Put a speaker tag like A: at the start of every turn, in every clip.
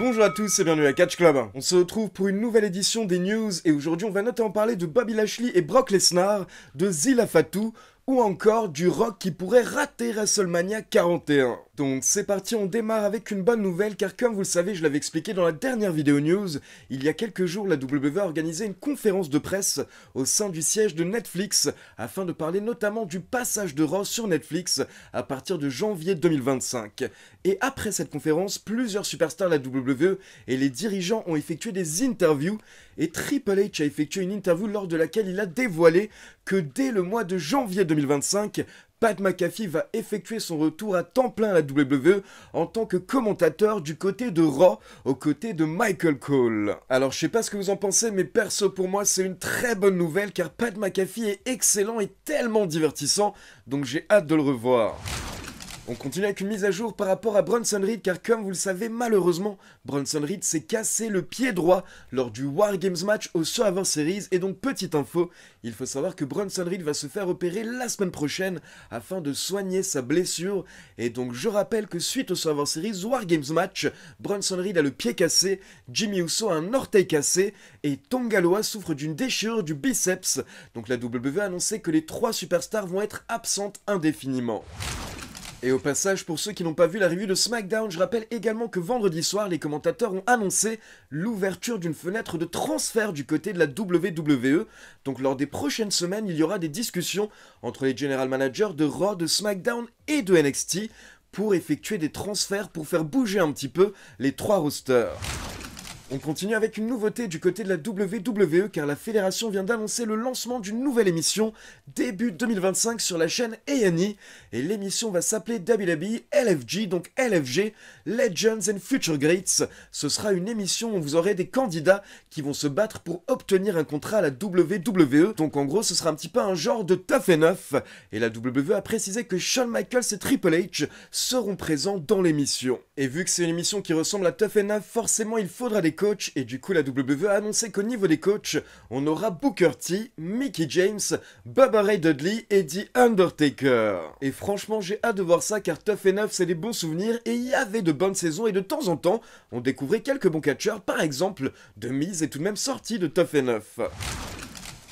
A: Bonjour à tous et bienvenue à Catch Club. On se retrouve pour une nouvelle édition des news et aujourd'hui on va notamment parler de Bobby Lashley et Brock Lesnar, de Zilla Fatou ou encore du Rock qui pourrait rater WrestleMania 41. Donc c'est parti, on démarre avec une bonne nouvelle car comme vous le savez, je l'avais expliqué dans la dernière vidéo news, il y a quelques jours la WWE a organisé une conférence de presse au sein du siège de Netflix afin de parler notamment du passage de Raw sur Netflix à partir de janvier 2025. Et après cette conférence, plusieurs superstars de la WWE et les dirigeants ont effectué des interviews et Triple H a effectué une interview lors de laquelle il a dévoilé que dès le mois de janvier 2025, Pat McAfee va effectuer son retour à temps plein à la WWE en tant que commentateur du côté de Raw aux côtés de Michael Cole. Alors je sais pas ce que vous en pensez, mais perso pour moi c'est une très bonne nouvelle car Pat McAfee est excellent et tellement divertissant, donc j'ai hâte de le revoir. On continue avec une mise à jour par rapport à Bronson Reed car comme vous le savez malheureusement Bronson Reed s'est cassé le pied droit lors du War Games match au Survivor Series et donc petite info, il faut savoir que Bronson Reed va se faire opérer la semaine prochaine afin de soigner sa blessure et donc je rappelle que suite au Survivor Series War Games match, Bronson Reed a le pied cassé, Jimmy Uso a un orteil cassé et Tonga Loa souffre d'une déchirure du biceps, donc la WWE a annoncé que les 3 superstars vont être absentes indéfiniment. Et au passage, pour ceux qui n'ont pas vu la review de SmackDown, je rappelle également que vendredi soir, les commentateurs ont annoncé l'ouverture d'une fenêtre de transfert du côté de la WWE. Donc lors des prochaines semaines, il y aura des discussions entre les general managers de Raw, de SmackDown et de NXT pour effectuer des transferts pour faire bouger un petit peu les 3 rosters. On continue avec une nouveauté du côté de la WWE car la fédération vient d'annoncer le lancement d'une nouvelle émission début 2025 sur la chaîne A&E et l'émission va s'appeler WWE LFG, donc LFG, Legends and Future Greats. Ce sera une émission où vous aurez des candidats qui vont se battre pour obtenir un contrat à la WWE, donc en gros ce sera un petit peu un genre de Tough Enough et la WWE a précisé que Shawn Michaels et Triple H seront présents dans l'émission. Et vu que c'est une émission qui ressemble à Tough Enough, forcément il faudra des coachs et du coup la WWE a annoncé qu'au niveau des coachs, on aura Booker T, Mickie James, Bubba Ray Dudley et The Undertaker. Et franchement j'ai hâte de voir ça car Tough Enough c'est des bons souvenirs et il y avait de bonnes saisons et de temps en temps on découvrait quelques bons catcheurs, par exemple The Miz est tout de même sorti de Tough Enough.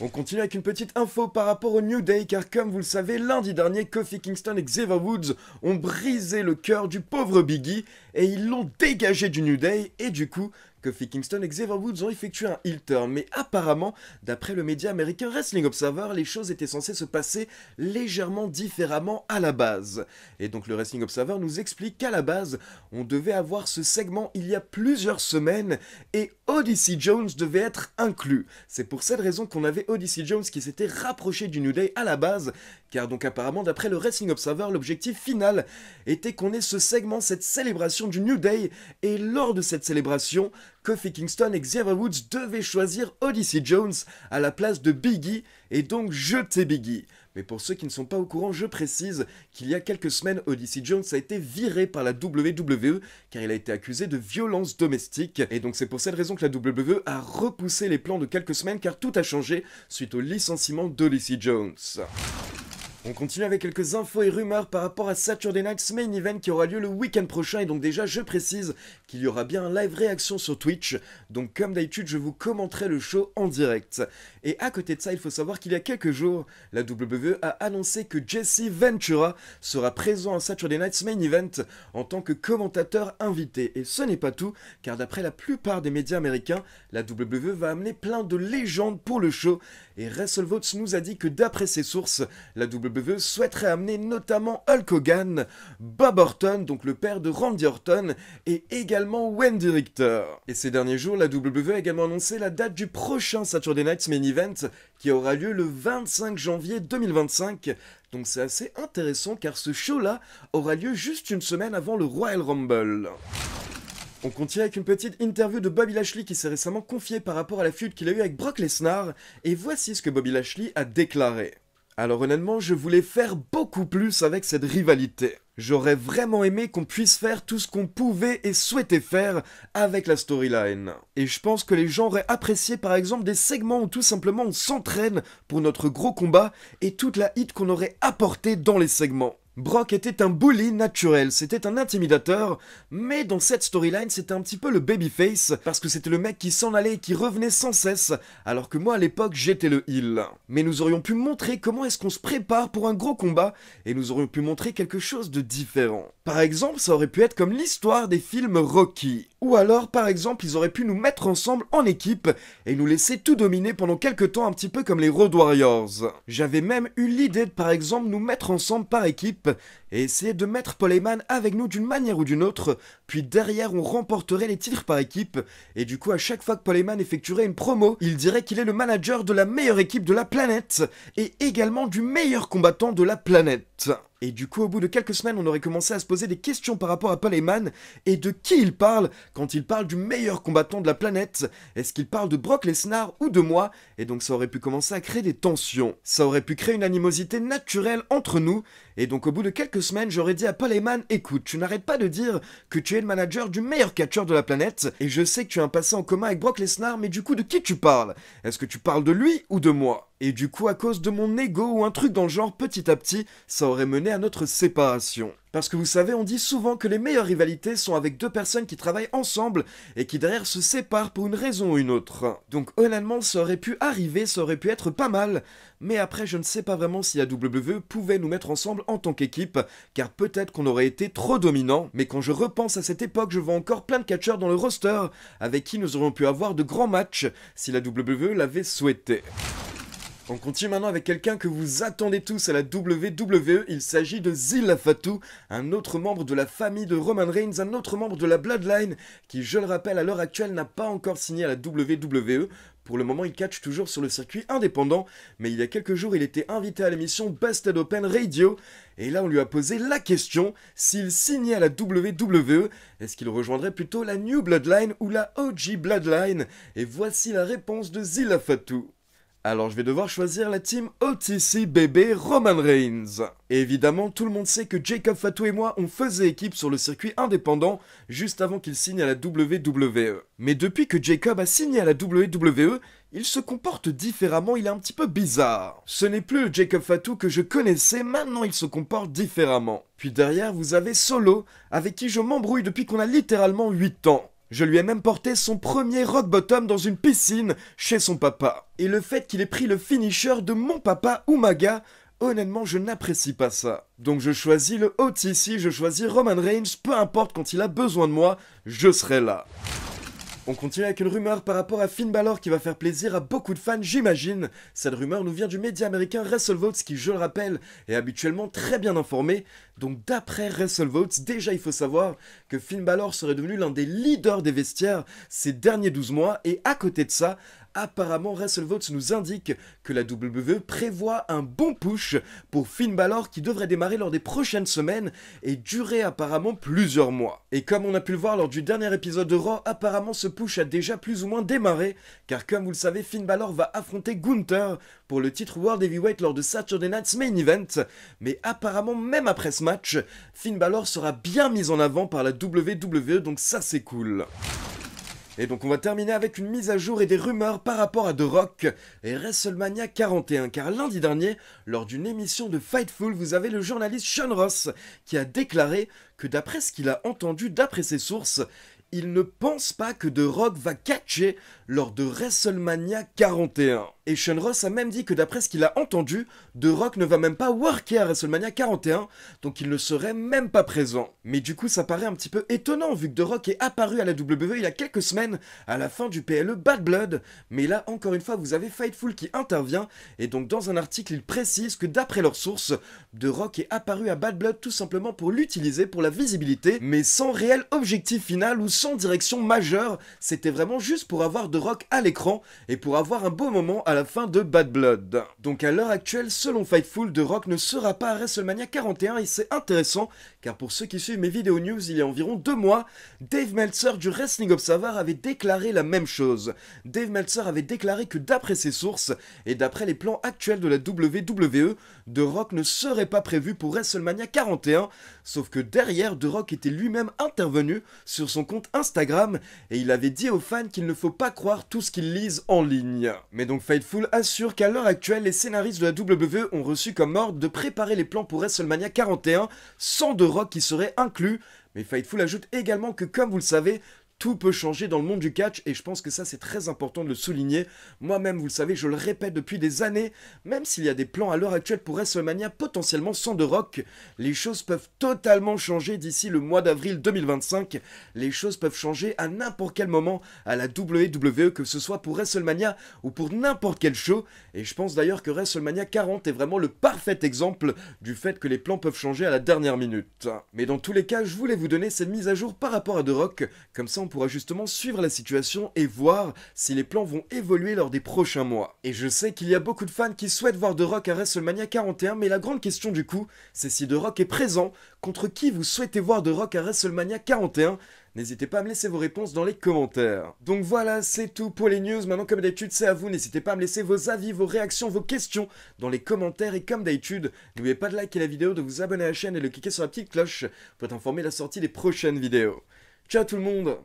A: On continue avec une petite info par rapport au New Day car comme vous le savez, lundi dernier, Kofi Kingston et Xavier Woods ont brisé le cœur du pauvre Biggie et ils l'ont dégagé du New Day et du coup, Kofi Kingston et Xavier Woods ont effectué un heel turn, mais apparemment, d'après le média américain Wrestling Observer, les choses étaient censées se passer légèrement différemment à la base. Et donc le Wrestling Observer nous explique qu'à la base, on devait avoir ce segment il y a plusieurs semaines et Odyssey Jones devait être inclus. C'est pour cette raison qu'on avait Odyssey Jones qui s'était rapproché du New Day à la base, car donc apparemment d'après le Wrestling Observer, l'objectif final était qu'on ait ce segment, cette célébration du New Day, et lors de cette célébration, Kofi Kingston et Xavier Woods devaient choisir Odyssey Jones à la place de Biggie et donc jeter Biggie. Mais pour ceux qui ne sont pas au courant, je précise qu'il y a quelques semaines, Odyssey Jones a été viré par la WWE car il a été accusé de violence domestique. Et donc c'est pour cette raison que la WWE a repoussé les plans de quelques semaines car tout a changé suite au licenciement d'Odyssey Jones. On continue avec quelques infos et rumeurs par rapport à Saturday Night's Main Event qui aura lieu le week-end prochain et donc déjà je précise qu'il y aura bien un live réaction sur Twitch, donc comme d'habitude je vous commenterai le show en direct. Et à côté de ça il faut savoir qu'il y a quelques jours, la WWE a annoncé que Jesse Ventura sera présent à Saturday Night's Main Event en tant que commentateur invité. Et ce n'est pas tout, car d'après la plupart des médias américains, la WWE va amener plein de légendes pour le show et WrestleVotes nous a dit que d'après ses sources, la WWE souhaiterait amener notamment Hulk Hogan, Bob Orton, donc le père de Randy Orton, et également Wendy Richter. Et ces derniers jours, la WWE a également annoncé la date du prochain Saturday Night's Main Event, qui aura lieu le 25 janvier 2025. Donc c'est assez intéressant car ce show-là aura lieu juste une semaine avant le Royal Rumble. On continue avec une petite interview de Bobby Lashley qui s'est récemment confié par rapport à la feud qu'il a eue avec Brock Lesnar, et voici ce que Bobby Lashley a déclaré. Alors honnêtement, je voulais faire beaucoup plus avec cette rivalité. J'aurais vraiment aimé qu'on puisse faire tout ce qu'on pouvait et souhaitait faire avec la storyline. Et je pense que les gens auraient apprécié par exemple des segments où tout simplement on s'entraîne pour notre gros combat et toute la hit qu'on aurait apportée dans les segments. Brock était un bully naturel, c'était un intimidateur, mais dans cette storyline c'était un petit peu le babyface, parce que c'était le mec qui s'en allait et qui revenait sans cesse, alors que moi à l'époque j'étais le heel. Mais nous aurions pu montrer comment est-ce qu'on se prépare pour un gros combat, et nous aurions pu montrer quelque chose de différent. Par exemple, ça aurait pu être comme l'histoire des films Rocky. Ou alors, par exemple, ils auraient pu nous mettre ensemble en équipe et nous laisser tout dominer pendant quelques temps, un petit peu comme les Road Warriors. J'avais même eu l'idée de, par exemple, nous mettre ensemble par équipe et essayer de mettre Paul Heyman avec nous d'une manière ou d'une autre, puis derrière on remporterait les titres par équipe, et du coup à chaque fois que Paul Heyman effectuerait une promo, il dirait qu'il est le manager de la meilleure équipe de la planète, et également du meilleur combattant de la planète. Et du coup, au bout de quelques semaines, on aurait commencé à se poser des questions par rapport à Paul Heyman et de qui il parle quand il parle du meilleur combattant de la planète. Est-ce qu'il parle de Brock Lesnar ou de moi? Et donc ça aurait pu commencer à créer des tensions. Ça aurait pu créer une animosité naturelle entre nous. Et donc au bout de quelques semaines, j'aurais dit à Paul Heyman, écoute, tu n'arrêtes pas de dire que tu es le manager du meilleur catcheur de la planète, et je sais que tu as un passé en commun avec Brock Lesnar, mais du coup de qui tu parles? Est-ce que tu parles de lui ou de moi? Et du coup, à cause de mon ego ou un truc dans le genre, petit à petit, ça aurait mené à notre séparation. Parce que vous savez, on dit souvent que les meilleures rivalités sont avec deux personnes qui travaillent ensemble et qui derrière se séparent pour une raison ou une autre. Donc honnêtement, ça aurait pu arriver, ça aurait pu être pas mal, mais après je ne sais pas vraiment si la WWE pouvait nous mettre ensemble en tant qu'équipe, car peut-être qu'on aurait été trop dominant, mais quand je repense à cette époque, je vois encore plein de catcheurs dans le roster avec qui nous aurions pu avoir de grands matchs si la WWE l'avait souhaité. On continue maintenant avec quelqu'un que vous attendez tous à la WWE, il s'agit de Zilla Fatou, un autre membre de la famille de Roman Reigns, un autre membre de la Bloodline, qui je le rappelle à l'heure actuelle n'a pas encore signé à la WWE. Pour le moment il catch toujours sur le circuit indépendant, mais il y a quelques jours il était invité à l'émission Busted Open Radio, et là on lui a posé la question, s'il signait à la WWE, est-ce qu'il rejoindrait plutôt la New Bloodline ou la OG Bloodline? Et voici la réponse de Zilla Fatou. Alors je vais devoir choisir la team OTC bébé Roman Reigns. Et évidemment, tout le monde sait que Jacob Fatou et moi, on faisait équipe sur le circuit indépendant juste avant qu'il signe à la WWE. Mais depuis que Jacob a signé à la WWE, il se comporte différemment, il est un petit peu bizarre. Ce n'est plus le Jacob Fatou que je connaissais, maintenant il se comporte différemment. Puis derrière, vous avez Solo, avec qui je m'embrouille depuis qu'on a littéralement 8 ans. Je lui ai même porté son premier rock bottom dans une piscine chez son papa. Et le fait qu'il ait pris le finisher de mon papa Umaga, honnêtement je n'apprécie pas ça. Donc je choisis le OTC, je choisis Roman Reigns, peu importe quand il a besoin de moi, je serai là. On continue avec une rumeur par rapport à Finn Balor qui va faire plaisir à beaucoup de fans, j'imagine. Cette rumeur nous vient du média américain WrestleVotes qui, je le rappelle, est habituellement très bien informé. Donc d'après WrestleVotes, déjà il faut savoir que Finn Balor serait devenu l'un des leaders des vestiaires ces derniers 12 mois. Et à côté de ça, apparemment WrestleVotes nous indique que la WWE prévoit un bon push pour Finn Balor qui devrait démarrer lors des prochaines semaines et durer apparemment plusieurs mois. Et comme on a pu le voir lors du dernier épisode de Raw, apparemment ce push a déjà plus ou moins démarré, car comme vous le savez, Finn Balor va affronter Gunther pour le titre World Heavyweight lors de Saturday Night's Main Event, mais apparemment même après ce match, Finn Balor sera bien mis en avant par la WWE, donc ça c'est cool. Et donc on va terminer avec une mise à jour et des rumeurs par rapport à The Rock et WrestleMania 41, car lundi dernier, lors d'une émission de Fightful, vous avez le journaliste Sean Ross qui a déclaré que d'après ce qu'il a entendu, d'après ses sources, il ne pense pas que The Rock va catcher lors de WrestleMania 41. Et Sean Ross a même dit que d'après ce qu'il a entendu, The Rock ne va même pas worker à WrestleMania 41, donc il ne serait même pas présent. Mais du coup ça paraît un petit peu étonnant vu que The Rock est apparu à la WWE il y a quelques semaines à la fin du PLE Bad Blood, mais là encore une fois vous avez Fightful qui intervient, et donc dans un article il précise que d'après leurs sources, The Rock est apparu à Bad Blood tout simplement pour l'utiliser pour la visibilité, mais sans réel objectif final ou sans direction majeure, c'était vraiment juste pour avoir The Rock à l'écran et pour avoir un beau moment à la fin de Bad Blood. Donc à l'heure actuelle, selon Fightful, The Rock ne sera pas à WrestleMania 41 et c'est intéressant car pour ceux qui suivent mes vidéos news, il y a environ 2 mois, Dave Meltzer du Wrestling Observer avait déclaré la même chose. Dave Meltzer avait déclaré que d'après ses sources et d'après les plans actuels de la WWE, The Rock ne serait pas prévu pour WrestleMania 41, sauf que derrière, The Rock était lui-même intervenu sur son compte Instagram et il avait dit aux fans qu'il ne faut pas croire tout ce qu'ils lisent en ligne. Mais donc Fightful Fightful assure qu'à l'heure actuelle, les scénaristes de la WWE ont reçu comme ordre de préparer les plans pour WrestleMania 41 sans The Rock qui serait inclus. Mais Fightful ajoute également que, comme vous le savez, tout peut changer dans le monde du catch et je pense que ça c'est très important de le souligner. Moi-même, vous le savez, je le répète depuis des années, même s'il y a des plans à l'heure actuelle pour WrestleMania potentiellement sans The Rock, les choses peuvent totalement changer d'ici le mois d'avril 2025. Les choses peuvent changer à n'importe quel moment à la WWE, que ce soit pour WrestleMania ou pour n'importe quel show. Et je pense d'ailleurs que WrestleMania 40 est vraiment le parfait exemple du fait que les plans peuvent changer à la dernière minute. Mais dans tous les cas, je voulais vous donner cette mise à jour par rapport à The Rock, comme ça on pourra justement suivre la situation et voir si les plans vont évoluer lors des prochains mois. Et je sais qu'il y a beaucoup de fans qui souhaitent voir The Rock à WrestleMania 41, mais la grande question du coup, c'est si The Rock est présent, contre qui vous souhaitez voir The Rock à WrestleMania 41 ? N'hésitez pas à me laisser vos réponses dans les commentaires. Donc voilà, c'est tout pour les news. Maintenant, comme d'habitude, c'est à vous. N'hésitez pas à me laisser vos avis, vos réactions, vos questions dans les commentaires. Et comme d'habitude, n'oubliez pas de liker la vidéo, de vous abonner à la chaîne et de cliquer sur la petite cloche pour être informé de la sortie des prochaines vidéos. Ciao tout le monde!